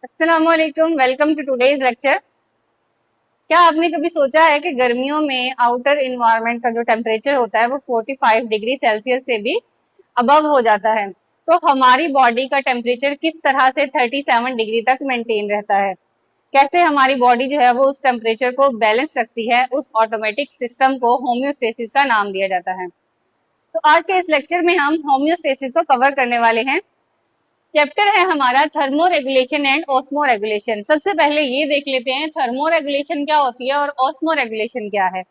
अस्सलामुअलैकुम, welcome to today's lecture. क्या आपने कभी सोचा है कि गर्मियों में आउटर इन्वायरमेंट का जो टेम्परेचर होता है वो 45 डिग्री सेल्सियस से भी अबव हो जाता है, तो हमारी बॉडी का टेम्परेचर किस तरह से 37 डिग्री तक मेंटेन रहता है। कैसे हमारी बॉडी जो है वो उस टेम्परेचर को बैलेंस रखती है, उस ऑटोमेटिक सिस्टम को होम्योस्टेसिस का नाम दिया जाता है। तो आज के इस लेक्चर में हम होम्योस्टेसिस को कवर करने वाले हैं। चैप्टर है हमारा thermo regulation and osmo regulation. सबसे पहले ये देख लेते हैं थर्मो रेगुलेशन क्या होती है और ऑस्मो रेगुलेशन क्या है।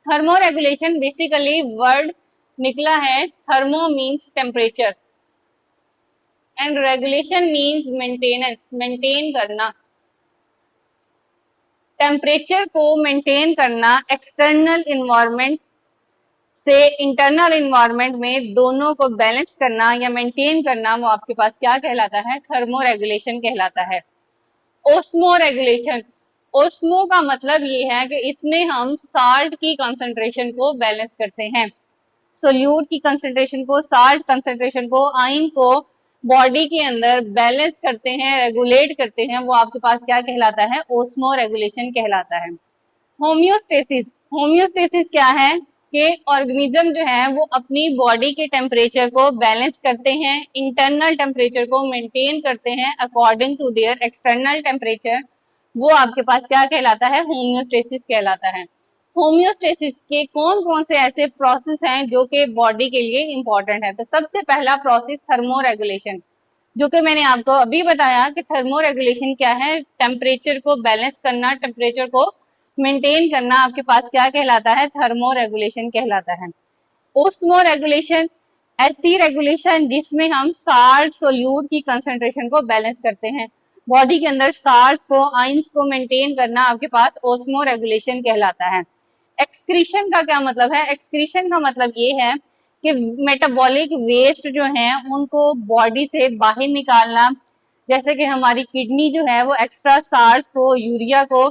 थर्मो रेगुलेशन बेसिकली वर्ड निकला है, thermo means temperature and regulation means maintenance, maintain करना। टेम्परेचर को मेंटेन करना एक्सटर्नल इन्वायरमेंट से इंटरनल इन्वायरमेंट में दोनों को बैलेंस करना या मेंटेन करना, वो आपके पास क्या कहलाता है, थर्मो रेगुलेशन कहलाता है। ओस्मो रेगुलेशन, ओस्मो का मतलब ये है कि इसमें हम साल्ट की कंसंट्रेशन को बैलेंस करते हैं, सोल्यूट की कंसंट्रेशन को, साल्ट कंसंट्रेशन को, आयन को बॉडी के अंदर बैलेंस करते हैं, रेगुलेट करते हैं। वो आपके पास क्या कहलाता है, ओस्मो रेगुलेशन कहलाता है। होम्योस्टेसिस, होम्योस्टेसिस क्या है कि ऑर्गेनिज्म जो है वो अपनी बॉडी के टेम्परेचर को बैलेंस करते हैं, इंटरनल टेम्परेचर को मेंटेन करते हैं according to their external temperature. वो आपके पास क्या कहलाता है, होम्योस्टेसिस कहलाता है। होम्योस्टेसिस के कौन कौन से ऐसे प्रोसेस हैं जो कि बॉडी के लिए इंपॉर्टेंट है। तो सबसे पहला प्रोसेस थर्मो रेगुलेशन, जो कि मैंने आपको अभी बताया कि थर्मो रेगुलेशन क्या है, टेम्परेचर को बैलेंस करना, टेम्परेचर को मेंटेन करना, आपके पास क्या कहलाता है, थर्मो रेगुलेशन कहलाता है। ओस्मो रेगुलेशन, ऐसी रेगुलेशन जिसमें हम साल्ट सोल्यूट की कंसंट्रेशन को बैलेंस करते हैं, बॉडी के अंदर साल्ट को, आयंस को मेंटेन करना, आपके पास ओस्मो रेगुलेशन कहलाता है। एक्सक्रीशन का क्या मतलब है, एक्सक्रीशन का मतलब ये है कि मेटाबॉलिक वेस्ट जो है उनको बॉडी से बाहर निकालना। जैसे कि हमारी किडनी जो है वो एक्स्ट्रा साल्ट को, यूरिया को,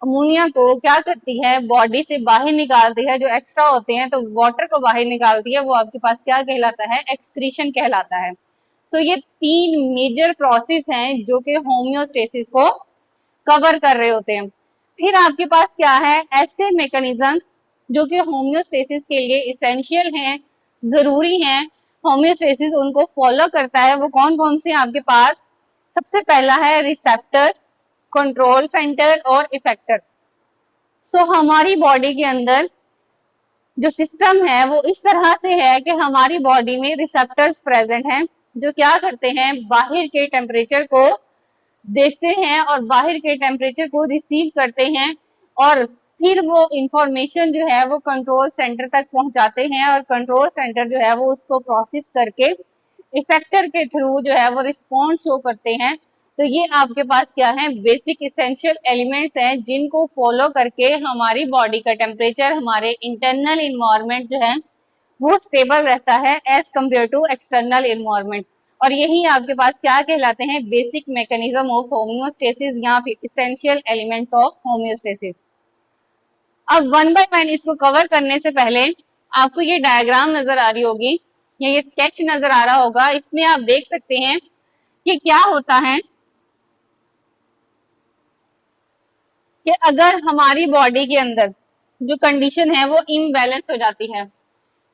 अमोनिया को क्या करती है, बॉडी से बाहर निकालती है, जो एक्स्ट्रा होते हैं तो वाटर को बाहर निकालती है। वो आपके पास क्या कहलाता है, एक्सक्रीशन कहलाता है। तो ये तीन मेजर प्रोसेस हैं जो कि होम्योस्टेसिस को कवर कर रहे होते हैं। फिर आपके पास क्या है, ऐसे मैकेनिज्म जो कि होम्योस्टेसिस के लिए इसेंशियल हैं, जरूरी हैं, होम्योस्टेसिस उनको फॉलो करता है। वो कौन कौन से आपके पास, सबसे पहला है रिसेप्टर, कंट्रोल सेंटर और इफेक्टर। सो हमारी बॉडी के अंदर जो सिस्टम है वो इस तरह से है कि हमारी बॉडी में रिसेप्टर्स प्रेजेंट हैं जो क्या करते हैं, बाहर के टेम्परेचर को देखते हैं और बाहर के टेम्परेचर को रिसीव करते हैं, और फिर वो इंफॉर्मेशन जो है वो कंट्रोल सेंटर तक पहुंचाते हैं, और कंट्रोल सेंटर जो है वो उसको प्रोसेस करके इफेक्टर के थ्रू जो है वो रिस्पॉन्स शो करते हैं। तो ये आपके पास क्या है, बेसिक इसेंशियल एलिमेंट्स हैं जिनको फॉलो करके हमारी बॉडी का टेम्परेचर, हमारे इंटरनल इन्वायरमेंट जो है वो स्टेबल रहता है as compare to external environment. और यही आपके पास क्या कहलाते हैं, बेसिक मैकेनिज्म ऑफ होम्योस्टेसिस या फिर इसेंशियल एलिमेंट्स ऑफ होम्योस्टेसिस। अब वन बाय वन इसको कवर करने से पहले आपको ये डायग्राम नजर आ रही होगी या ये स्केच नजर आ रहा होगा, इसमें आप देख सकते हैं कि क्या होता है कि अगर हमारी बॉडी के अंदर जो कंडीशन है वो इम्बैलेंस हो जाती है।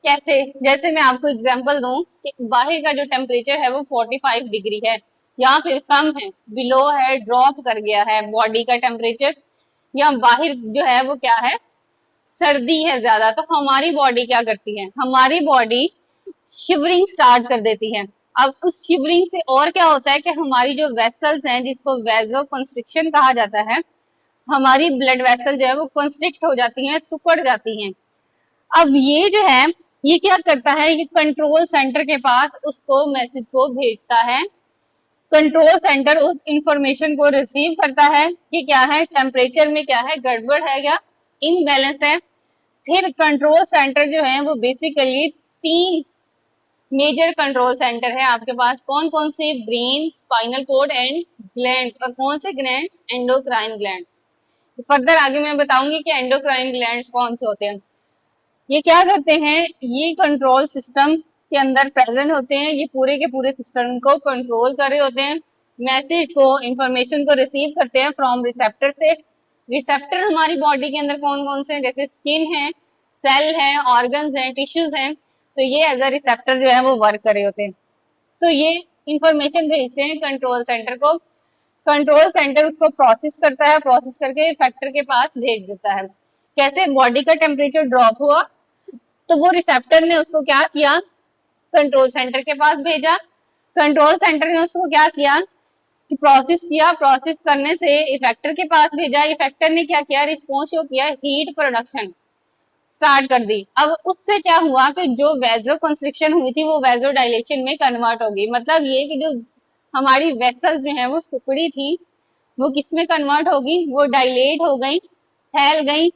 कैसे, जैसे मैं आपको एग्जांपल दूं कि बाहर का जो टेम्परेचर है वो 45 डिग्री है या फिर कम है, बिलो है, ड्रॉप कर गया है बॉडी का टेम्परेचर, या बाहर जो है वो क्या है, सर्दी है ज्यादा, तो हमारी बॉडी क्या करती है, हमारी बॉडी शिवरिंग स्टार्ट कर देती है। अब उस शिवरिंग से और क्या होता है कि हमारी जो वेसल्स हैं, जिसको वेजो कंस्ट्रिक्शन कहा जाता है, हमारी ब्लड वेसल जो है वो कंस्ट्रिक्ट हो जाती हैं, सिकुड़ जाती हैं। अब ये जो है ये क्या करता है, ये कंट्रोल सेंटर के पास उसको मैसेज को भेजता है। कंट्रोल सेंटर उस इंफॉर्मेशन को रिसीव करता है कि क्या है, टेम्परेचर में क्या है, गड़बड़ है या इम्बैलेंस है। फिर कंट्रोल सेंटर जो है वो बेसिकली तीन मेजर कंट्रोल सेंटर है आपके पास, कौन कौन से, brain, spinal cord and glands. और कौन से ग्लैंड्स, एंडोक्राइन ग्लैंड्स। फर्दर आगे मैं बताऊंगी कि एंडोक्राइन ग्लैंड्स कौन से होते हैं। ये क्या करते हैं, ये कंट्रोल सिस्टम के अंदर प्रेजेंट होते हैं, ये पूरे के पूरे सिस्टम को कंट्रोल कर रहे होते हैं। मैसेज को, इंफॉर्मेशन को रिसीव करते हैं फ्रॉम रिसेप्टर से। रिसेप्टर हमारी बॉडी के अंदर कौन कौन से हैं, जैसे स्किन है, सेल है, ऑर्गन्स हैं, टिश्यूज हैं, तो ये एज अ रिसेप्टर जो है वो वर्क कर रहे होते हैं। तो ये इंफॉर्मेशन भेजते हैं कंट्रोल सेंटर को, कंट्रोल सेंटर उसको प्रोसेस करता है, प्रोसेस करके इफेक्टर के पास भेज देता है। कैसे, बॉडी का टेम्परेचर ड्रॉप हुआ तो वो रिसेप्टर ने उसको क्या किया, कंट्रोल सेंटर के पास भेजा, कंट्रोल सेंटर ने उसको क्या किया कि प्रोसेस किया, प्रोसेस करने से इफेक्टर के पास भेजा, इफेक्टर ने क्या किया, रिस्पॉन्स शो किया, हीट प्रोडक्शन स्टार्ट कर दी। अब उससे क्या हुआ कि जो वेजो कंस्ट्रिक्शन हुई थी वो वेजो डायलेशन में कन्वर्ट हो गई। मतलब ये कि जो हमारी वेसल्स जो है वो सिकुड़ी थी वो किस में कन्वर्ट होगी, वो डायलेट हो गई, फैल गई।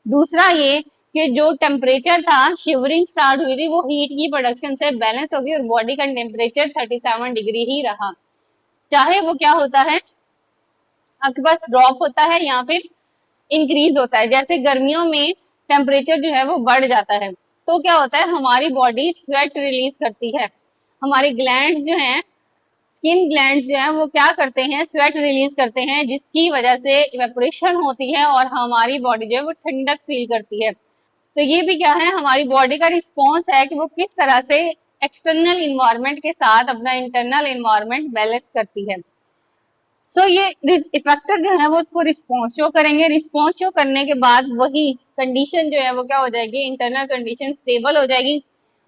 दूसरा ये कि जो टेम्परेचर था, शिवरिंग स्टार्ट हुई थी, वो हीट की प्रोडक्शन से बैलेंस होगी और बॉडी का टेम्परेचर 37 डिग्री ही रहा, चाहे वो क्या होता है आपके पास ड्रॉप होता है या फिर इंक्रीज होता है। जैसे गर्मियों में टेम्परेचर जो है वो बढ़ जाता है तो क्या होता है, हमारी बॉडी स्वेट रिलीज करती है, हमारे ग्लैंड जो हैं, स्किन ग्लैंड जो है वो क्या करते हैं, स्वेट रिलीज करते हैं, जिसकी वजह से इवेपोरेशन होती है और हमारी बॉडी जो है वो ठंडक फील करती है। तो ये भी क्या है, हमारी बॉडी का रिस्पॉन्स है कि वो किस तरह से एक्सटर्नल इन्वायरमेंट के साथ अपना इंटरनल इन्वायरमेंट बैलेंस करती है। सो ये इफेक्टर जो है वो उसको रिस्पॉन्स शो करेंगे, रिस्पॉन्स शो करने के बाद वही कंडीशन जो है वो क्या हो जाएगी, इंटरनल कंडीशन स्टेबल हो जाएगी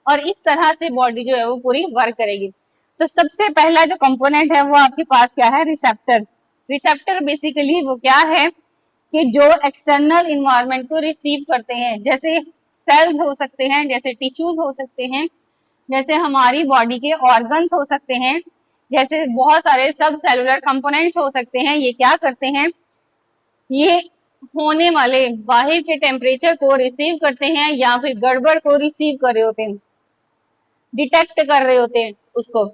और इस तरह से बॉडी जो है वो पूरी वर्क करेगी। तो सबसे पहला जो कंपोनेंट है वो आपके पास क्या है, रिसेप्टर। रिसेप्टर बेसिकली वो क्या है कि जो एक्सटर्नल इन्वायरमेंट को रिसीव करते हैं, जैसे सेल्स हो सकते हैं, जैसे टिश्यूज हो सकते हैं, जैसे हमारी बॉडी के ऑर्गन्स हो सकते हैं, जैसे बहुत सारे सब सेलुलर कंपोनेंट्स हो सकते हैं। ये क्या करते हैं, ये होने वाले बाहर के टेम्परेचर को रिसीव करते हैं या फिर गड़बड़ को रिसीव कर रहे होते हैं, डिटेक्ट कर रहे होते हैं उसको।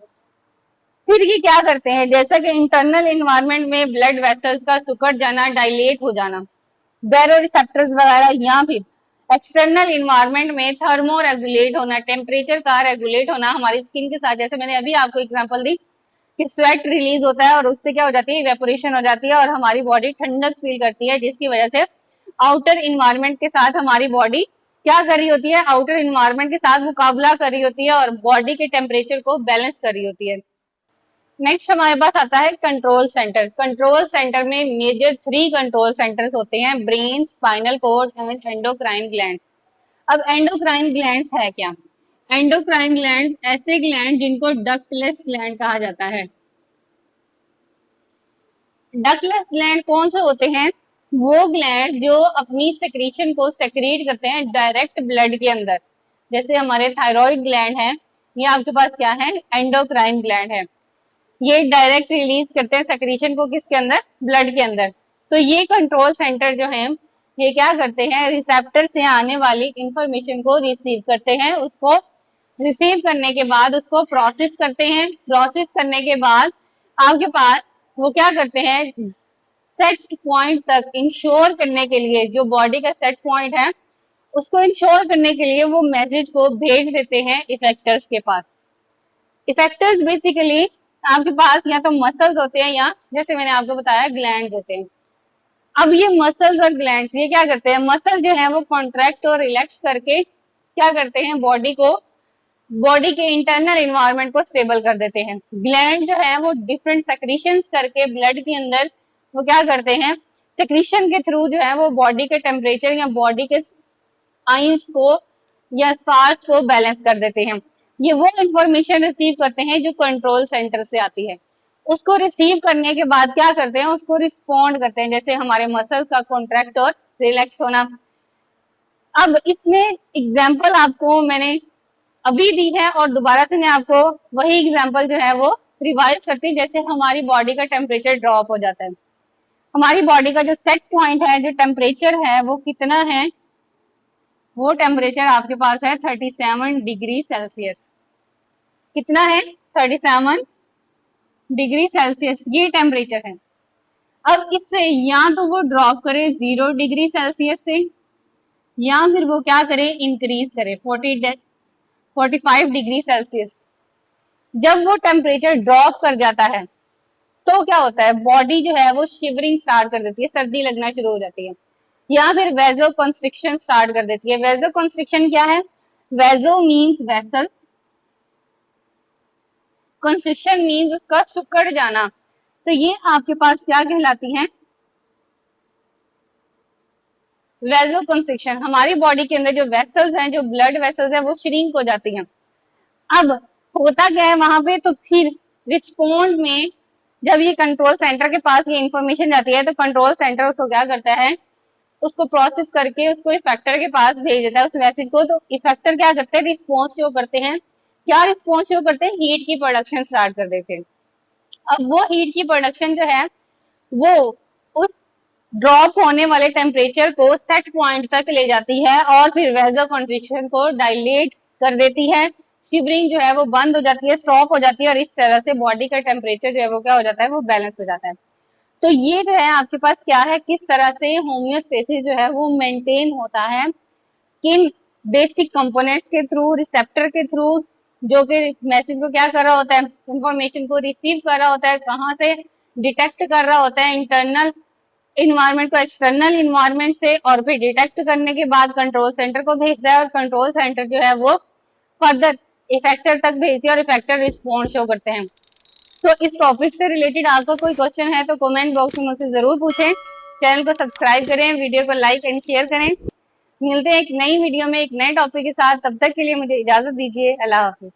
फिर ये क्या करते हैं, जैसा कि इंटरनल इन्वायरमेंट में ब्लड वेसल्स का सिकुड़ जाना, डायलेट हो जाना, बैरो रिसेप्टर्स वगैरह, या फिर एक्सटर्नल इन्वायरमेंट में थर्मो रेगुलेट होना, टेम्परेचर का रेगुलेट होना हमारी स्किन के साथ। जैसे मैंने अभी आपको एग्जांपल दी कि स्वेट रिलीज होता है और उससे क्या हो जाती है, इवेपोरेशन हो जाती है और हमारी बॉडी ठंडक फील करती है, जिसकी वजह से आउटर इन्वायरमेंट के साथ हमारी बॉडी क्या कर रही होती है, आउटर इन्वायरमेंट के साथ मुकाबला कर रही होती है और बॉडी के टेम्परेचर को बैलेंस कर रही होती है। नेक्स्ट हमारे पास आता है कंट्रोल सेंटर। कंट्रोल सेंटर में मेजर 3 कंट्रोल सेंटर्स होते हैं, brain, spinal cord and endocrine glands. अब एंडोक्राइन ग्लैंड्स है क्या, एंडोक्राइन ग्लैंड्स ऐसे ग्लैंड जिनको डक्टलेस ग्लैंड कहा जाता है। डक्टलेस ग्लैंड कौन से होते हैं, वो ग्लैंड जो अपनी सेक्रीशन को सेक्रेट करते हैं डायरेक्ट ब्लड के अंदर। जैसे हमारे थायराइड ग्लैंड है, ये आपके पास क्या है, एंडोक्राइन ग्लैंड है, ये डायरेक्ट रिलीज करते हैं सेक्रीशन को किसके अंदर, ब्लड के अंदर। तो ये कंट्रोल सेंटर जो है ये क्या करते हैं, रिसेप्टर से आने वाली इंफॉर्मेशन को रिसीव करते हैं, उसको रिसीव करने के बाद उसको प्रोसेस करते हैं, प्रोसेस करने के बाद आपके पास वो क्या करते हैं, सेट पॉइंट तक इंश्योर करने के लिए, जो बॉडी का सेट पॉइंट है उसको इंश्योर करने के लिए वो मैसेज को भेज देते हैं इफेक्टर्स के पास। इफेक्टर्स बेसिकली आपके पास या तो मसल्स होते हैं या जैसे मैंने आपको बताया ग्लैंड्स होते हैं। अब ये मसल्स और ग्लैंड्स ये क्या करते हैं, मसल जो है वो कॉन्ट्रैक्ट और रिलैक्स करके क्या करते हैं, बॉडी को, बॉडी के इंटरनल इन्वायरमेंट को स्टेबल कर देते हैं। ग्लैंड जो है वो डिफरेंट सेक्रीशंस करके ब्लड के अंदर वो क्या करते हैं, सेक्रीशन के थ्रू जो है वो बॉडी के टेम्परेचर या बॉडी के आइंस को या साल्ट को बैलेंस कर देते हैं। ये वो इंफॉर्मेशन रिसीव करते हैं जो कंट्रोल सेंटर से आती है। उसको रिसीव करने के बाद क्या करते हैं, उसको रिस्पॉन्ड करते हैं, जैसे हमारे मसल्स का कॉन्ट्रैक्ट और रिलैक्स होना। अब इसमें एग्जाम्पल आपको मैंने अभी दी है और दोबारा से मैं आपको वही एग्जाम्पल जो है वो रिवाइज करती हूँ। जैसे हमारी बॉडी का टेम्परेचर ड्रॉप हो जाता है, हमारी बॉडी का जो सेट पॉइंट है, जो टेम्परेचर है वो कितना है, वो टेम्परेचर आपके पास है 37 डिग्री सेल्सियस। कितना है, 37 डिग्री सेल्सियस ये टेम्परेचर है। अब इससे या तो वो ड्रॉप करे 0 डिग्री सेल्सियस से या फिर वो क्या करे, इंक्रीज करे 45 डिग्री सेल्सियस। जब वो टेम्परेचर ड्रॉप कर जाता है तो क्या होता है, बॉडी जो है वो शिवरिंग स्टार्ट कर देती है, सर्दी लगना शुरू हो जाती है, या फिर वेजो कंस्ट्रिक्शन स्टार्ट कर देती है। वेजो कंस्ट्रिक्शन क्या है, वेजो मीन्स वेसल्स, कंस्ट्रिक्शन मीन्स उसका सिकुड़ जाना। तो ये आपके पास क्या कहलाती है, वेजो कंस्ट्रिक्शन। हमारी बॉडी के अंदर जो वेसल्स हैं, जो ब्लड वेसल्स हैं, वो श्रिंक हो जाती हैं। अब होता क्या है वहां पे, तो फिर रिस्पॉन्ड में जब ये कंट्रोल सेंटर के पास ये इंफॉर्मेशन जाती है, तो कंट्रोल सेंटर उसको क्या करता है, उसको प्रोसेस करके उसको इफेक्टर के पास भेज देता है उस मैसेज को। तो इफेक्टर क्या करते हैं, रिस्पॉन्स शो करते हैं। क्या रिस्पॉन्स शो करते हैं, हीट की प्रोडक्शन स्टार्ट कर देते हैं। अब वो हीट की प्रोडक्शन जो है वो उस ड्रॉप होने वाले टेम्परेचर को सेट पॉइंट तक ले जाती है और फिर वेजो कंस्ट्रिक्शन को डायलेट कर देती है। शिवरिंग जो है वो बंद हो जाती है, स्टॉप हो जाती है, और इस तरह से बॉडी का टेम्परेचर जो है वो क्या हो जाता है, वो बैलेंस हो जाता है। तो ये जो है आपके पास क्या है, किस तरह से होम्योस्टेसिस जो है वो मेंटेन होता है, किन बेसिक कंपोनेंट्स के थ्रू, रिसेप्टर के थ्रू, जो कि मैसेज को क्या कर रहा होता है, इंफॉर्मेशन को रिसीव कर रहा होता है, कहाँ से डिटेक्ट कर रहा होता है, इंटरनल इन्वायरमेंट को एक्सटर्नल इन्वायरमेंट से, और फिर डिटेक्ट करने के बाद कंट्रोल सेंटर को भेजता है, और कंट्रोल सेंटर जो है वो फर्दर इफेक्टर तक भेजती है, और इफेक्टर रिस्पॉन्स शो करते हैं। सो इस टॉपिक से रिलेटेड आपका कोई क्वेश्चन है तो कमेंट बॉक्स में मुझसे जरूर पूछें। चैनल को सब्सक्राइब करें, वीडियो को लाइक एंड शेयर करें। मिलते हैं एक नई वीडियो में एक नए टॉपिक के साथ, तब तक के लिए मुझे इजाजत दीजिए। अल्लाह हाफिज।